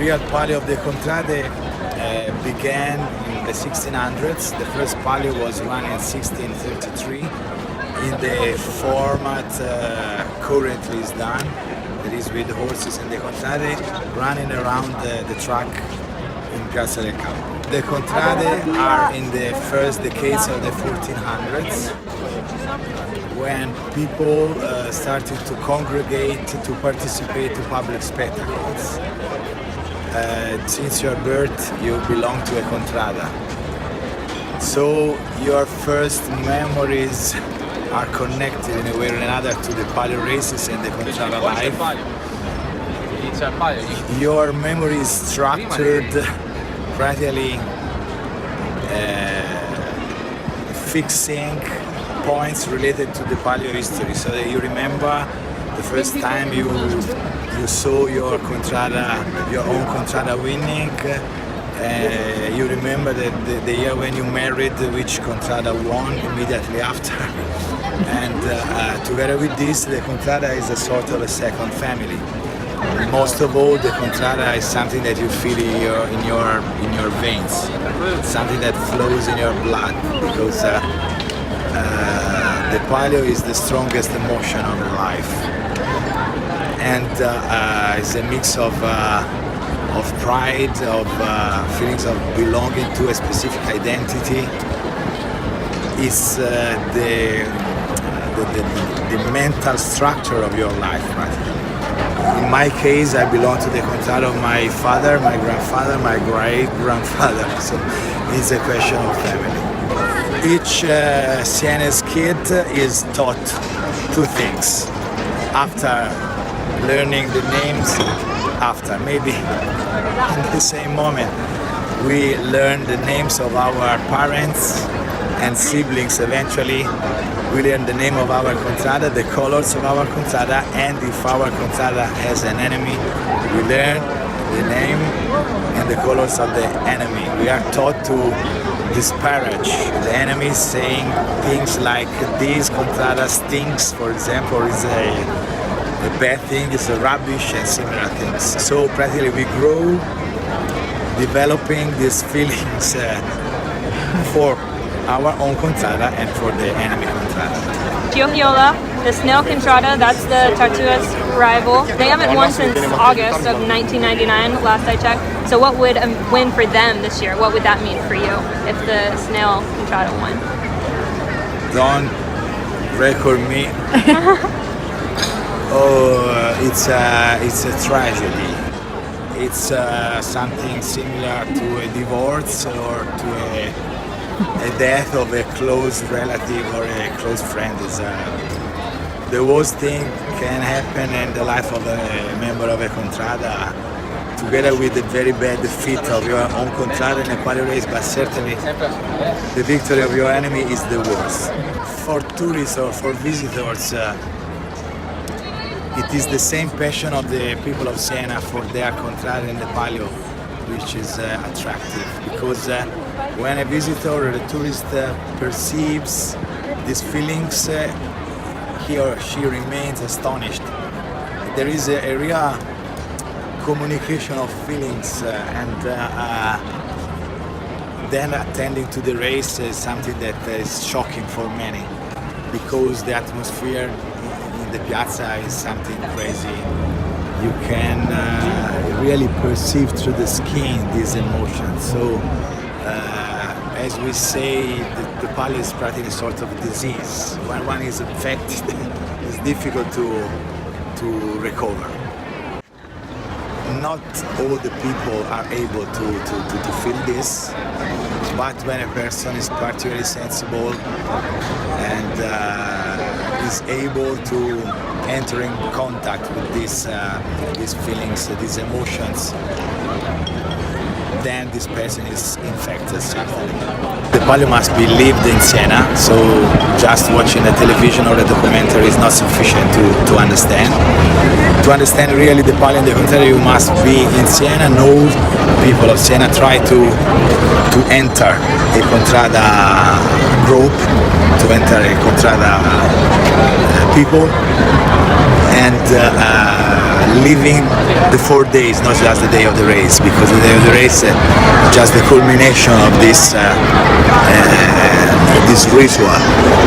real Palio of the Contrade began in the 1600s. The first Palio was run in 1633 in the format currently is done. That is with horses and the Contrade running around the track in Piazza del Campo. The Contrade are in the first decades of the 1400s when people started to congregate to participate to public spectacles. Since your birth you belong to a Contrada. So your first memories are connected in a way or another to the Palio races and the Contrada life. Your memory is structured practically fixing points related to the Palio history, so that you remember the first time you saw your Contrada, your own Contrada winning. You remember that the year when you married, which Contrada won immediately after. And together with this, the Contrada is a sort of a second family. Most of all, the Contrada is something that you feel in your veins, something that flows in your blood, because the Palio is the strongest emotion of your life, and it's a mix of pride, of feelings of belonging to a specific identity. It's the mental structure of your life, right? In my case, I belong to the Contrada of my father, my grandfather, my great-grandfather, so it's a question of family. Each Siena's kid is taught two things. After learning the names, after maybe in the same moment, we learn the names of our parents and siblings eventually. We learn the name of our Contrada, the colors of our Contrada, and if our Contrada has an enemy, we learn the name and the colors of the enemy. We are taught to disparage the enemy, saying things like this Contrada stinks, for example, is a bad thing, is a rubbish, and similar things. So practically we grow developing these feelings for our own Contrada and for the enemy Contrada. Gioiola, the snail Contrada, that's the Tartua's rival. They haven't won since August of 1999, last I checked. So what would a win for them this year? What would that mean for you if the snail Contrada won? Don't record me. It's a tragedy. It's something similar to a divorce or to a death of a close relative or a close friend. Is the worst thing can happen in the life of a member of a Contrada, together with the very bad defeat of your own Contrada in a Palio race, but certainly the victory of your enemy is the worst. For tourists or for visitors, it is the same passion of the people of Siena for their Contrada and the Palio, which is attractive, because when a visitor or a tourist perceives these feelings, he or she remains astonished. There is a real communication of feelings, and then attending to the race is something that is shocking for many, because the atmosphere in the piazza is something crazy. You can really perceive through the skin these emotions. So, as we say, the Palio is practically a sort of disease. When one is infected, it's difficult to recover. Not all the people are able to feel this, but when a person is particularly sensible and is able to enter in contact with these feelings, these emotions, then this person is infected. The Palio must be lived in Siena, so just watching a television or a documentary is not sufficient to understand. To understand really the Palio and the Contrade, you must be in Siena, know people of Siena, try to enter a Contrada group, to enter a Contrada people, and living the 4 days, not just the day of the race, because the day of the race is just the culmination of this ritual.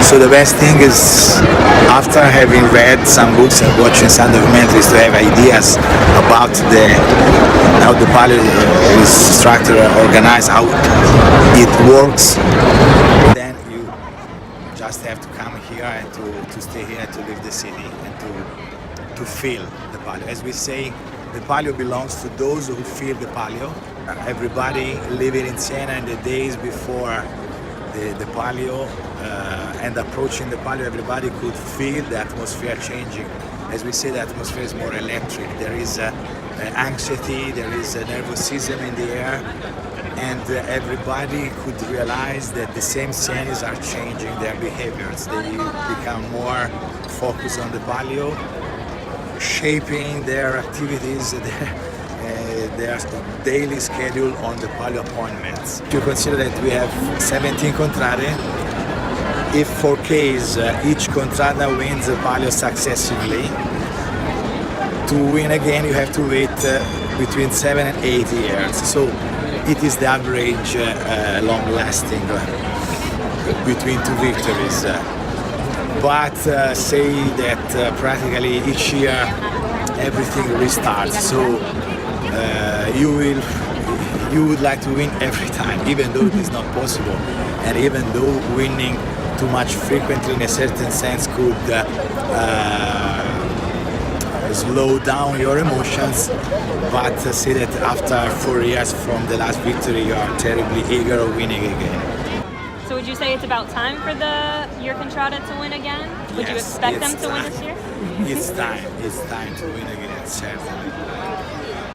So the best thing is, after having read some books and watching some documentaries, to have ideas about how the Palio is structured, organized, how it works. Then you just have to come here and to stay here, to live the city, and to feel the Palio. As we say, the Palio belongs to those who feel the Palio. Everybody living in Siena in the days before the Palio and approaching the Palio, everybody could feel the atmosphere changing. As we say, the atmosphere is more electric. There is anxiety, there is nervosism in the air, and everybody could realize that the same Sienese are changing their behaviors. They become more focused on the Palio, shaping their activities, their daily schedule on the Palio appointments. If you consider that we have 17 Contrade, if for case each Contrada wins the Palio successively, to win again you have to wait between 7 and 8 years. So it is the average long-lasting between two victories. But say that practically each year everything restarts. So you would like to win every time, even though it is not possible, and even though winning too much frequently in a certain sense could slow down your emotions, but say that after 4 years from the last victory you are terribly eager of winning again. So would you say it's about time for your Contrade to win again? Would you expect them to win this year? It's time to win again, certainly.